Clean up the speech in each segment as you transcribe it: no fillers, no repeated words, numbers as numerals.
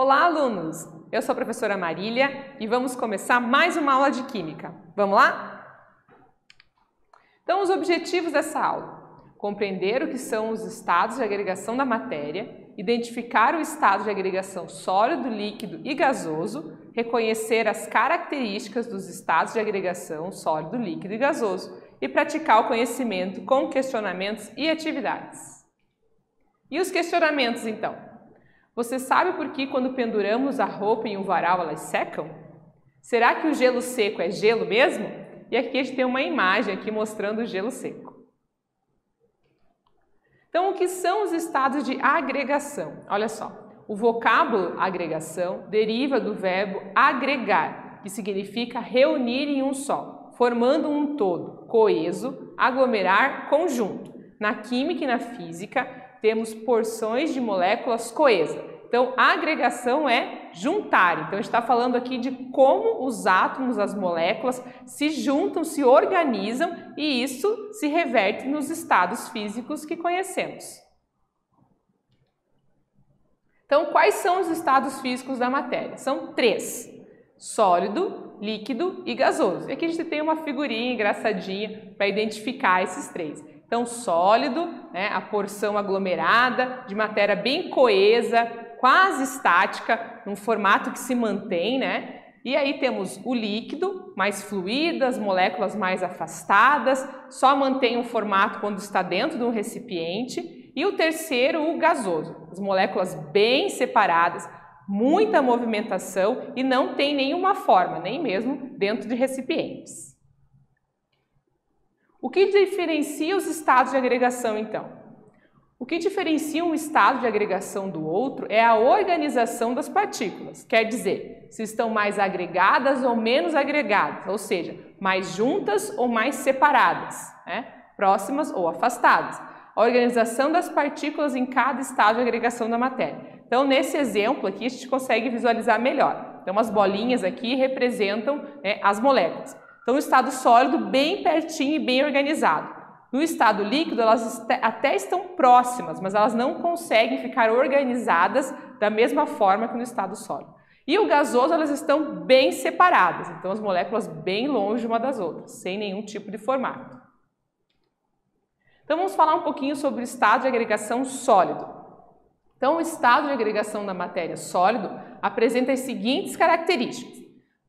Olá, alunos! Eu sou a professora Marília e vamos começar mais uma aula de Química. Vamos lá? Então, os objetivos dessa aula: compreender o que são os estados de agregação da matéria, identificar o estado de agregação sólido, líquido e gasoso, reconhecer as características dos estados de agregação sólido, líquido e gasoso e praticar o conhecimento com questionamentos e atividades. E os questionamentos, então? Você sabe por que quando penduramos a roupa em um varal elas secam? Será que o gelo seco é gelo mesmo? E aqui a gente tem uma imagem aqui mostrando o gelo seco. Então, o que são os estados de agregação? Olha só, o vocábulo agregação deriva do verbo agregar, que significa reunir em um só, formando um todo, coeso, aglomerar, conjunto. Na química e na física, temos porções de moléculas coesas. Então, a agregação é juntar. Então, a gente está falando aqui de como os átomos, as moléculas, se juntam, se organizam e isso se reverte nos estados físicos que conhecemos. Então, quais são os estados físicos da matéria? São 3: sólido, líquido e gasoso. E aqui a gente tem uma figurinha engraçadinha para identificar esses 3. Então, sólido, né, a porção aglomerada, de matéria bem coesa, quase estática, num formato que se mantém, né? E aí temos o líquido, mais fluido, as moléculas mais afastadas, só mantém um formato quando está dentro de um recipiente. E o terceiro, o gasoso, as moléculas bem separadas, muita movimentação e não tem nenhuma forma, nem mesmo dentro de recipientes. O que diferencia os estados de agregação, então? O que diferencia um estado de agregação do outro é a organização das partículas, quer dizer, se estão mais agregadas ou menos agregadas, ou seja, mais juntas ou mais separadas, né? Próximas ou afastadas. A organização das partículas em cada estado de agregação da matéria. Então, nesse exemplo aqui, a gente consegue visualizar melhor. Então, as bolinhas aqui representam, né, as moléculas. Então, o estado sólido bem pertinho e bem organizado. No estado líquido, elas até estão próximas, mas elas não conseguem ficar organizadas da mesma forma que no estado sólido. E o gasoso, elas estão bem separadas, então as moléculas bem longe uma das outras, sem nenhum tipo de formato. Então vamos falar um pouquinho sobre o estado de agregação sólido. Então o estado de agregação da matéria sólido apresenta as seguintes características: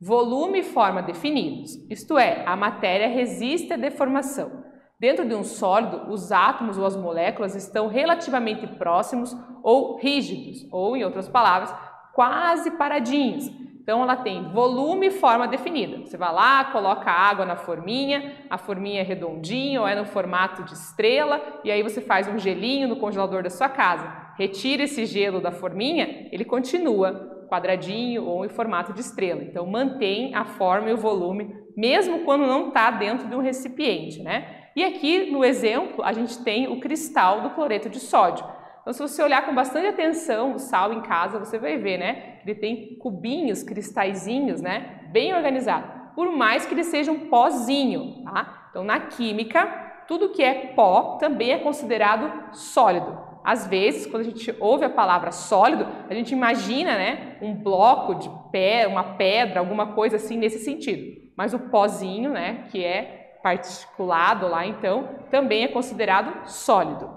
volume e forma definidos, isto é, a matéria resiste à deformação. Dentro de um sólido, os átomos ou as moléculas estão relativamente próximos ou rígidos, ou, em outras palavras, quase paradinhos. Então, ela tem volume e forma definida. Você vai lá, coloca água na forminha, a forminha é redondinha ou é no formato de estrela, e aí você faz um gelinho no congelador da sua casa. Retira esse gelo da forminha, ele continua quadradinho ou em formato de estrela. Então, mantém a forma e o volume, mesmo quando não está dentro de um recipiente, né? E aqui no exemplo a gente tem o cristal do cloreto de sódio. Então, se você olhar com bastante atenção o sal em casa, você vai ver, né? Ele tem cubinhos, cristalzinhos, né? Bem organizado. Por mais que ele seja um pozinho, tá? Então, na química, tudo que é pó também é considerado sólido. Às vezes, quando a gente ouve a palavra sólido, a gente imagina, né, um bloco de uma pedra, alguma coisa assim nesse sentido. Mas o pozinho, né, que é particulado lá, então, também é considerado sólido.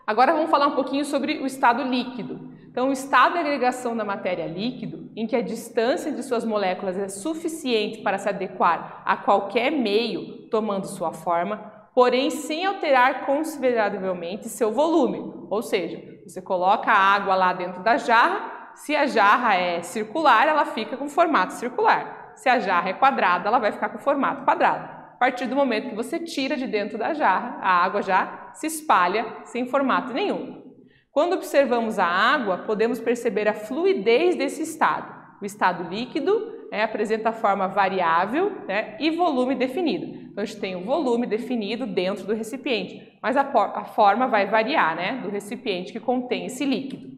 Agora vamos falar um pouquinho sobre o estado líquido. Então, o estado de agregação da matéria líquido, em que a distância de suas moléculas é suficiente para se adequar a qualquer meio, tomando sua forma, porém sem alterar consideravelmente seu volume. Ou seja, você coloca a água lá dentro da jarra, se a jarra é circular, ela fica com formato circular. Se a jarra é quadrada, ela vai ficar com formato quadrado. A partir do momento que você tira de dentro da jarra, a água já se espalha sem formato nenhum. Quando observamos a água, podemos perceber a fluidez desse estado. O estado líquido, né, apresenta a forma variável, né, e volume definido. Então, a gente tem o volume definido dentro do recipiente, mas a forma vai variar, né, do recipiente que contém esse líquido.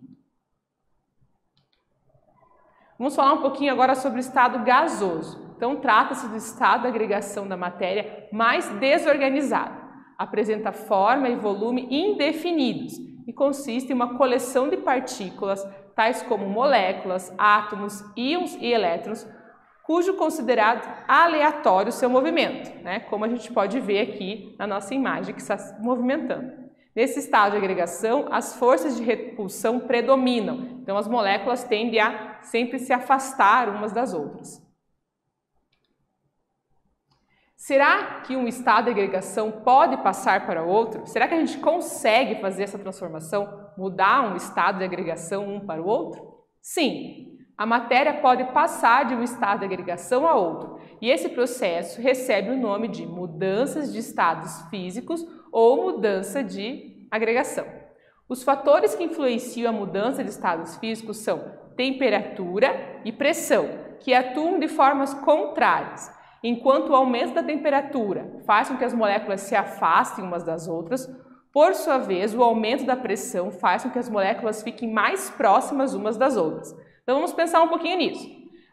Vamos falar um pouquinho agora sobre o estado gasoso. Então, trata-se do estado de agregação da matéria mais desorganizado. Apresenta forma e volume indefinidos e consiste em uma coleção de partículas, tais como moléculas, átomos, íons e elétrons, cujo considerado aleatório seu movimento, né? Como a gente pode ver aqui na nossa imagem que está se movimentando. Nesse estado de agregação, as forças de repulsão predominam, então as moléculas tendem a sempre se afastar umas das outras. Será que um estado de agregação pode passar para outro? Será que a gente consegue fazer essa transformação, mudar um estado de agregação um para o outro? Sim, a matéria pode passar de um estado de agregação a outro, e esse processo recebe o nome de mudanças de estados físicos ou mudança de agregação. Os fatores que influenciam a mudança de estados físicos são temperatura e pressão, que atuam de formas contrárias. Enquanto o aumento da temperatura faz com que as moléculas se afastem umas das outras, por sua vez, o aumento da pressão faz com que as moléculas fiquem mais próximas umas das outras. Então vamos pensar um pouquinho nisso.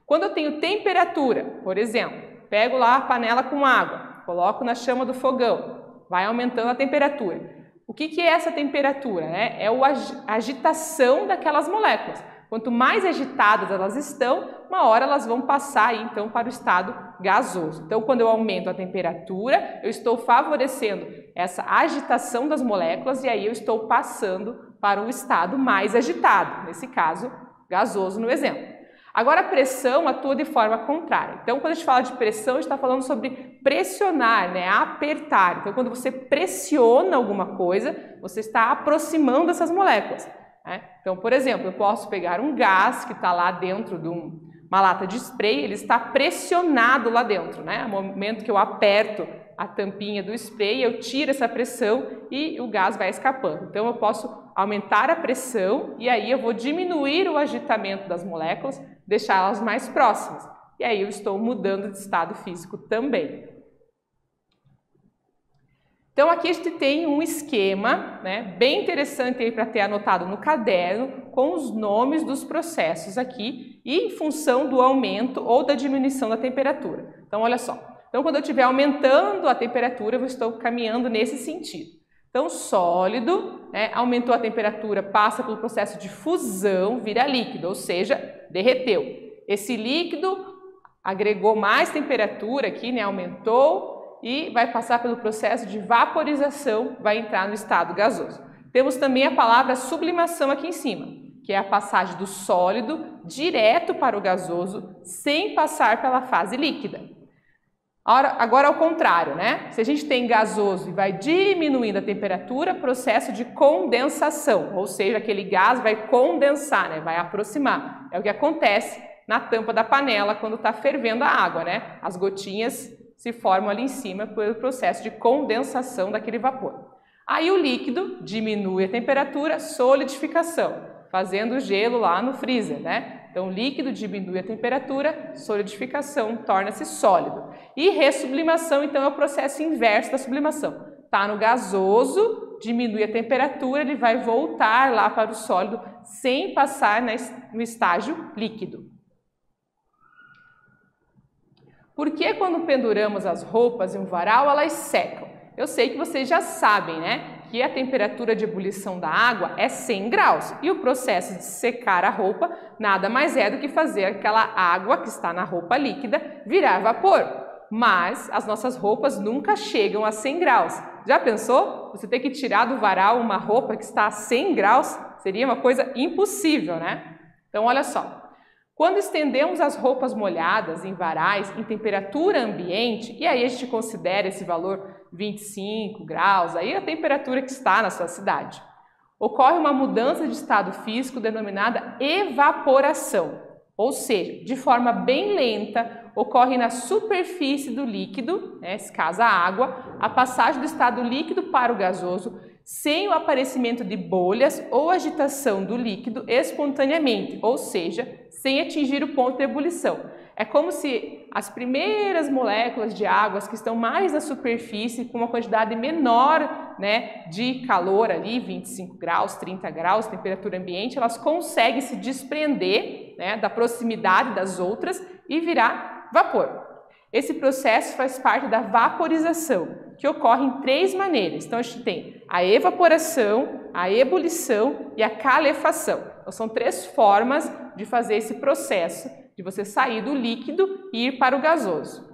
Quando eu tenho temperatura, por exemplo, pego lá a panela com água, coloco na chama do fogão, vai aumentando a temperatura. O que é essa temperatura? É a agitação daquelas moléculas. Quanto mais agitadas elas estão, uma hora elas vão passar aí, então para o estado gasoso. Então, quando eu aumento a temperatura, eu estou favorecendo essa agitação das moléculas e aí eu estou passando para um estado mais agitado, nesse caso, gasoso no exemplo. Agora, a pressão atua de forma contrária. Então, quando a gente fala de pressão, a gente está falando sobre pressionar, né? Apertar. Então, quando você pressiona alguma coisa, você está aproximando essas moléculas. Então, por exemplo, eu posso pegar um gás que está lá dentro de uma lata de spray, ele está pressionado lá dentro, né? No momento que eu aperto a tampinha do spray, eu tiro essa pressão e o gás vai escapando. Então, eu posso aumentar a pressão e aí eu vou diminuir o agitamento das moléculas, deixá-las mais próximas. E aí eu estou mudando de estado físico também. Então, aqui a gente tem um esquema, né, bem interessante aí para ter anotado no caderno, com os nomes dos processos aqui e em função do aumento ou da diminuição da temperatura. Então, olha só. Então, quando eu estiver aumentando a temperatura, eu estou caminhando nesse sentido. Então, sólido, né, aumentou a temperatura, passa pelo processo de fusão, vira líquido, ou seja, derreteu. Esse líquido agregou mais temperatura aqui, né, aumentou, e vai passar pelo processo de vaporização, vai entrar no estado gasoso. Temos também a palavra sublimação aqui em cima, que é a passagem do sólido direto para o gasoso, sem passar pela fase líquida. Agora ao contrário, né? Se a gente tem gasoso e vai diminuindo a temperatura, processo de condensação, ou seja, aquele gás vai condensar, né? Vai aproximar. É o que acontece na tampa da panela quando está fervendo a água, né? As gotinhas se formam ali em cima pelo processo de condensação daquele vapor. Aí o líquido diminui a temperatura, solidificação, fazendo o gelo lá no freezer, né? Então o líquido diminui a temperatura, solidificação, torna-se sólido. E ressublimação, então, é o processo inverso da sublimação. Está no gasoso, diminui a temperatura, ele vai voltar lá para o sólido sem passar no estágio líquido. Por que quando penduramos as roupas em um varal, elas secam? Eu sei que vocês já sabem, né? Que a temperatura de ebulição da água é 100 graus. E o processo de secar a roupa nada mais é do que fazer aquela água que está na roupa líquida virar vapor. Mas as nossas roupas nunca chegam a 100 graus. Já pensou? Você ter que tirar do varal uma roupa que está a 100 graus? Seria uma coisa impossível, né? Então, olha só. Quando estendemos as roupas molhadas em varais em temperatura ambiente, e aí a gente considera esse valor 25 graus, aí a temperatura que está na sua cidade, ocorre uma mudança de estado físico denominada evaporação, ou seja, de forma bem lenta, ocorre na superfície do líquido, nesse caso a água, a passagem do estado líquido para o gasoso, sem o aparecimento de bolhas ou agitação do líquido espontaneamente, ou seja, sem atingir o ponto de ebulição. É como se as primeiras moléculas de águas que estão mais na superfície, com uma quantidade menor, né, de calor ali, 25 graus, 30 graus, temperatura ambiente, elas conseguem se desprender, né, da proximidade das outras e virar vapor. Esse processo faz parte da vaporização, que ocorre em 3 maneiras. Então, a gente tem a evaporação, a ebulição e a calefação. Então, são 3 formas de fazer esse processo, de você sair do líquido e ir para o gasoso.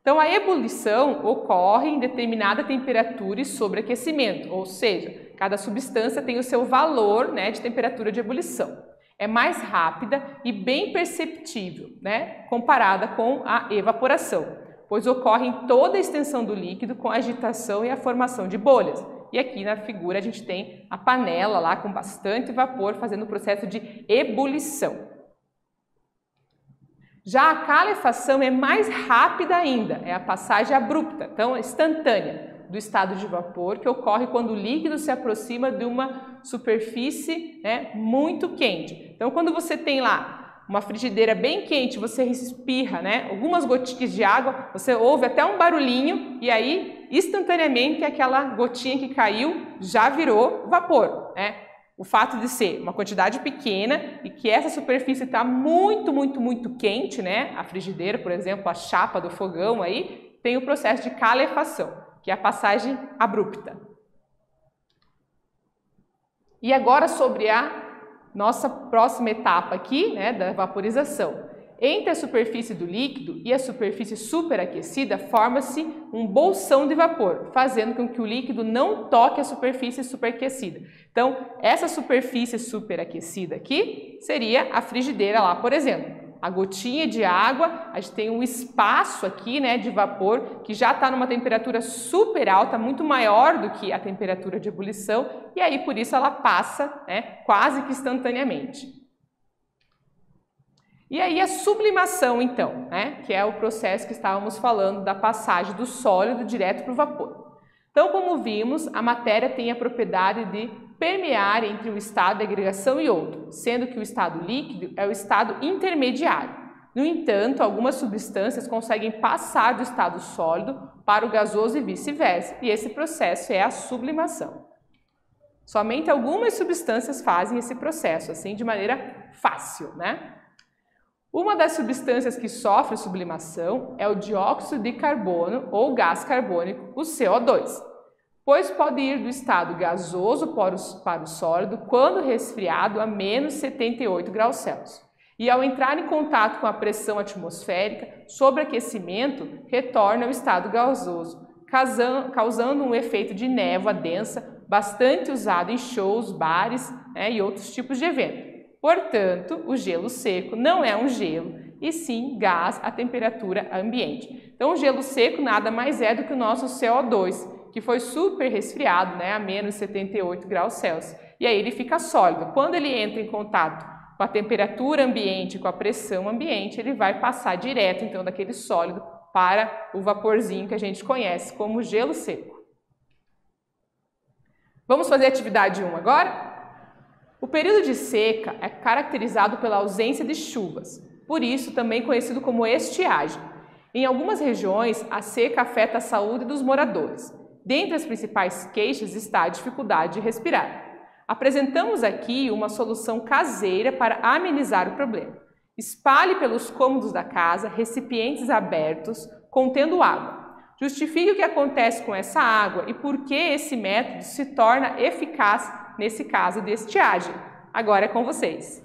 Então, a ebulição ocorre em determinada temperatura e sobreaquecimento, ou seja, cada substância tem o seu valor, né, de temperatura de ebulição. É mais rápida e bem perceptível, né, comparada com a evaporação, pois ocorre em toda a extensão do líquido com a agitação e a formação de bolhas. E aqui na figura a gente tem a panela lá com bastante vapor fazendo o processo de ebulição. Já a calefação é mais rápida ainda, é a passagem abrupta, então instantânea, do estado de vapor, que ocorre quando o líquido se aproxima de uma superfície, né, muito quente. Então, quando você tem lá uma frigideira bem quente, você espirra, né, algumas gotinhas de água, você ouve até um barulhinho e aí, instantaneamente, aquela gotinha que caiu já virou vapor, né? O fato de ser uma quantidade pequena e que essa superfície está muito quente, né? A frigideira, por exemplo, a chapa do fogão aí, tem o processo de calefação, que é a passagem abrupta. E agora sobre a nossa próxima etapa aqui, né, da vaporização. Entre a superfície do líquido e a superfície superaquecida, forma-se um bolsão de vapor, fazendo com que o líquido não toque a superfície superaquecida. Então, essa superfície superaquecida aqui seria a frigideira lá, por exemplo. A gotinha de água, a gente tem um espaço aqui, né, de vapor que já está numa temperatura super alta, muito maior do que a temperatura de ebulição, e aí por isso ela passa, né, quase que instantaneamente. E aí a sublimação, então, né, que é o processo que estávamos falando da passagem do sólido direto para o vapor. Então, como vimos, a matéria tem a propriedade de permear entre um estado de agregação e outro, sendo que o estado líquido é o estado intermediário. No entanto, algumas substâncias conseguem passar do estado sólido para o gasoso e vice-versa, e esse processo é a sublimação. Somente algumas substâncias fazem esse processo, assim, de maneira fácil, né? Uma das substâncias que sofre sublimação é o dióxido de carbono ou gás carbônico, o CO2, pois pode ir do estado gasoso para o sólido quando resfriado a menos 78 graus Celsius. E ao entrar em contato com a pressão atmosférica, sobreaquecimento retorna ao estado gasoso, causando um efeito de névoa densa bastante usado em shows, bares, né, e outros tipos de eventos. Portanto, o gelo seco não é um gelo, e sim gás a temperatura ambiente. Então, o gelo seco nada mais é do que o nosso CO2, que foi super resfriado, né, a menos 78 graus Celsius. E aí ele fica sólido. Quando ele entra em contato com a temperatura ambiente, com a pressão ambiente, ele vai passar direto, então, daquele sólido para o vaporzinho que a gente conhece como gelo seco. Vamos fazer a atividade 1 agora? O período de seca é caracterizado pela ausência de chuvas, por isso também conhecido como estiagem. Em algumas regiões, a seca afeta a saúde dos moradores. Dentre as principais queixas está a dificuldade de respirar. Apresentamos aqui uma solução caseira para amenizar o problema. Espalhe pelos cômodos da casa recipientes abertos contendo água. Justifique o que acontece com essa água e por que esse método se torna eficaz nesse caso de estiagem. Agora é com vocês.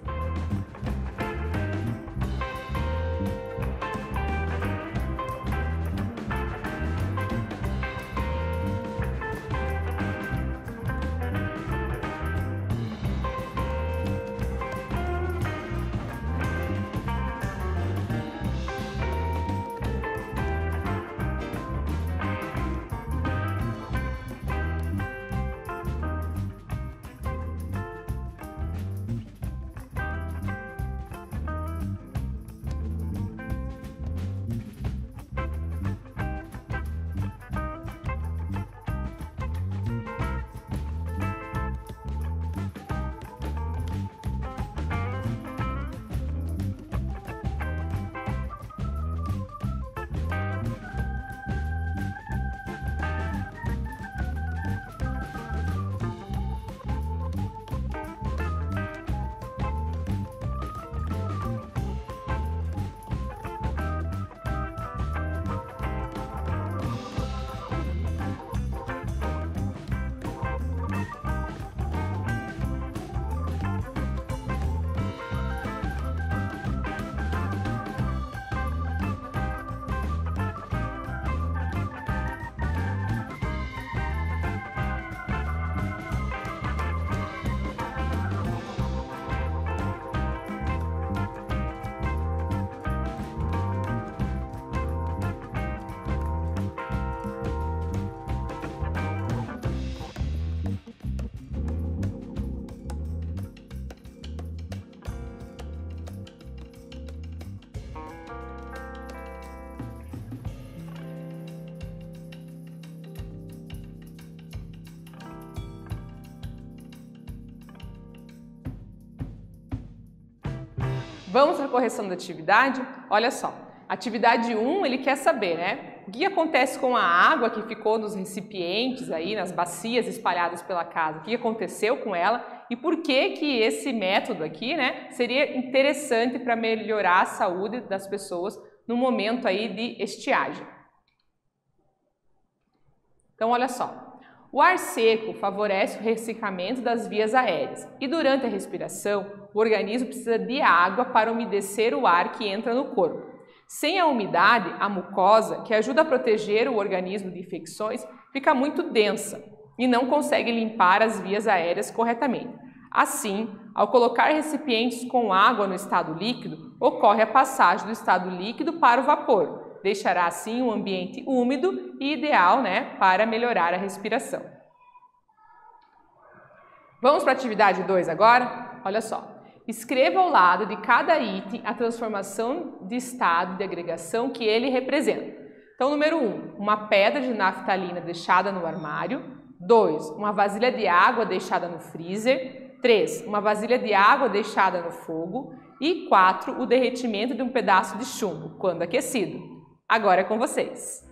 Vamos para a correção da atividade? Olha só, atividade 1, ele quer saber, né? O que acontece com a água que ficou nos recipientes aí, nas bacias espalhadas pela casa? O que aconteceu com ela? E por que que esse método aqui, né, seria interessante para melhorar a saúde das pessoas no momento aí de estiagem? Então, olha só. O ar seco favorece o ressecamento das vias aéreas e durante a respiração, o organismo precisa de água para umedecer o ar que entra no corpo. Sem a umidade, a mucosa, que ajuda a proteger o organismo de infecções, fica muito densa e não consegue limpar as vias aéreas corretamente. Assim, ao colocar recipientes com água no estado líquido, ocorre a passagem do estado líquido para o vapor. Deixará assim um ambiente úmido e ideal, né, para melhorar a respiração. Vamos para a atividade 2 agora? Olha só. Escreva ao lado de cada item a transformação de estado de agregação que ele representa. Então, número 1, uma pedra de naftalina deixada no armário. 2, uma vasilha de água deixada no freezer. 3, uma vasilha de água deixada no fogo. E 4, o derretimento de um pedaço de chumbo, quando aquecido. Agora é com vocês.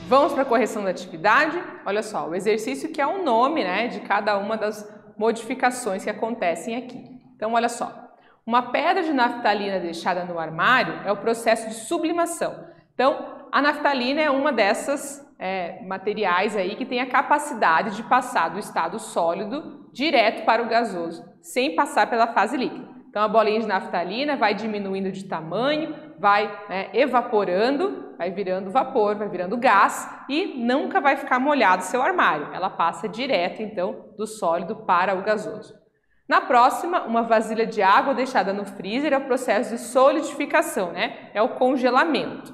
Vamos para a correção da atividade? Olha só, o exercício que é o nome, né, de cada uma das modificações que acontecem aqui. Então, olha só. Uma pedra de naftalina deixada no armário é o processo de sublimação. Então, a naftalina é uma dessas materiais aí que tem a capacidade de passar do estado sólido direto para o gasoso, sem passar pela fase líquida. Então, a bolinha de naftalina vai diminuindo de tamanho, vai evaporando, vai virando vapor, vai virando gás e nunca vai ficar molhado seu armário. Ela passa direto, então, do sólido para o gasoso. Na próxima, uma vasilha de água deixada no freezer é o processo de solidificação, né? É o congelamento.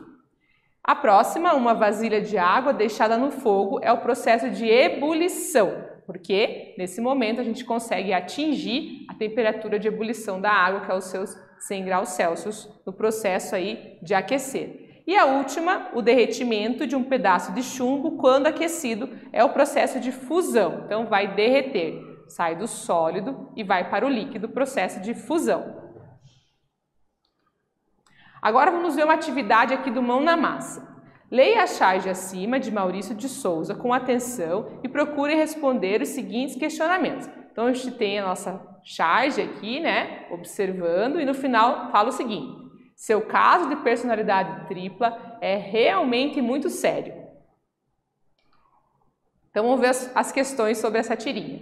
A próxima, uma vasilha de água deixada no fogo é o processo de ebulição, porque nesse momento a gente consegue atingir a temperatura de ebulição da água, que é os seus 100 graus Celsius, no processo aí de aquecer. E a última, o derretimento de um pedaço de chumbo, quando aquecido, é o processo de fusão. Então vai derreter, sai do sólido e vai para o líquido, processo de fusão. Agora vamos ver uma atividade aqui do Mão na Massa. Leia a charge acima de Maurício de Souza com atenção e procure responder os seguintes questionamentos. Então a gente tem a nossa charge aqui, né, observando, e no final fala o seguinte: seu caso de personalidade tripla é realmente muito sério. Então vamos ver as questões sobre essa tirinha.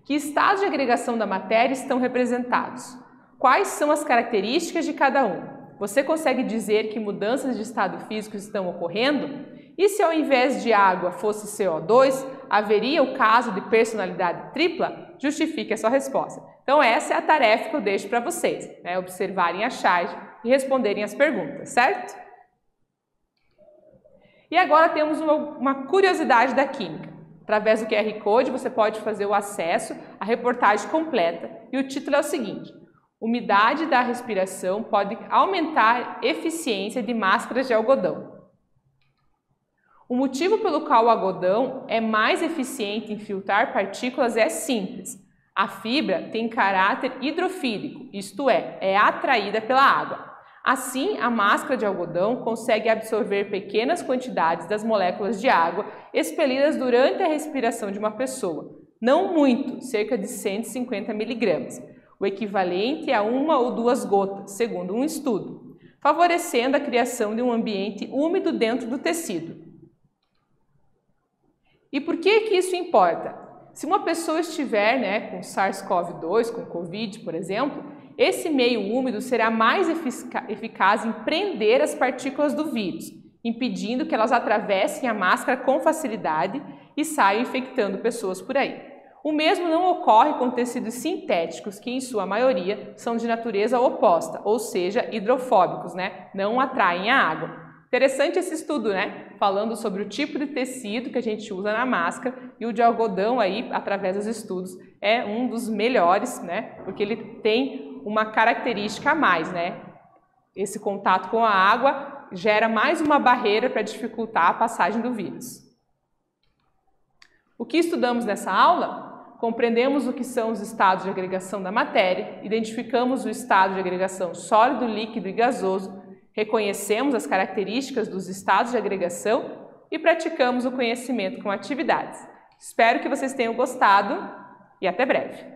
Que estados de agregação da matéria estão representados? quais são as características de cada um. Você consegue dizer que mudanças de estado físico estão ocorrendo? E se ao invés de água fosse CO2, haveria o caso de personalidade tripla? Justifique a sua resposta. Então essa é a tarefa que eu deixo para vocês, né? Observarem a charge e responderem as perguntas, certo? E agora temos uma curiosidade da química. Através do QR Code você pode fazer o acesso à reportagem completa e o título é o seguinte: umidade da respiração pode aumentar a eficiência de máscaras de algodão. O motivo pelo qual o algodão é mais eficiente em filtrar partículas é simples. A fibra tem caráter hidrofílico, isto é atraída pela água. Assim, a máscara de algodão consegue absorver pequenas quantidades das moléculas de água expelidas durante a respiração de uma pessoa. Não muito, cerca de 150 miligramas, o equivalente a 1 ou 2 gotas, segundo um estudo, favorecendo a criação de um ambiente úmido dentro do tecido. E por que isso importa? Se uma pessoa estiver com SARS-CoV-2, com Covid, por exemplo, esse meio úmido será mais eficaz em prender as partículas do vírus, impedindo que elas atravessem a máscara com facilidade e saiam infectando pessoas por aí. O mesmo não ocorre com tecidos sintéticos, que em sua maioria são de natureza oposta, ou seja, hidrofóbicos, não atraem a água. Interessante esse estudo, falando sobre o tipo de tecido que a gente usa na máscara, e o de algodão aí, através dos estudos, é um dos melhores, porque ele tem uma característica a mais, Esse contato com a água gera mais uma barreira para dificultar a passagem do vírus. O que estudamos nessa aula? Compreendemos o que são os estados de agregação da matéria, identificamos o estado de agregação sólido, líquido e gasoso, reconhecemos as características dos estados de agregação e praticamos o conhecimento com atividades. Espero que vocês tenham gostado e até breve!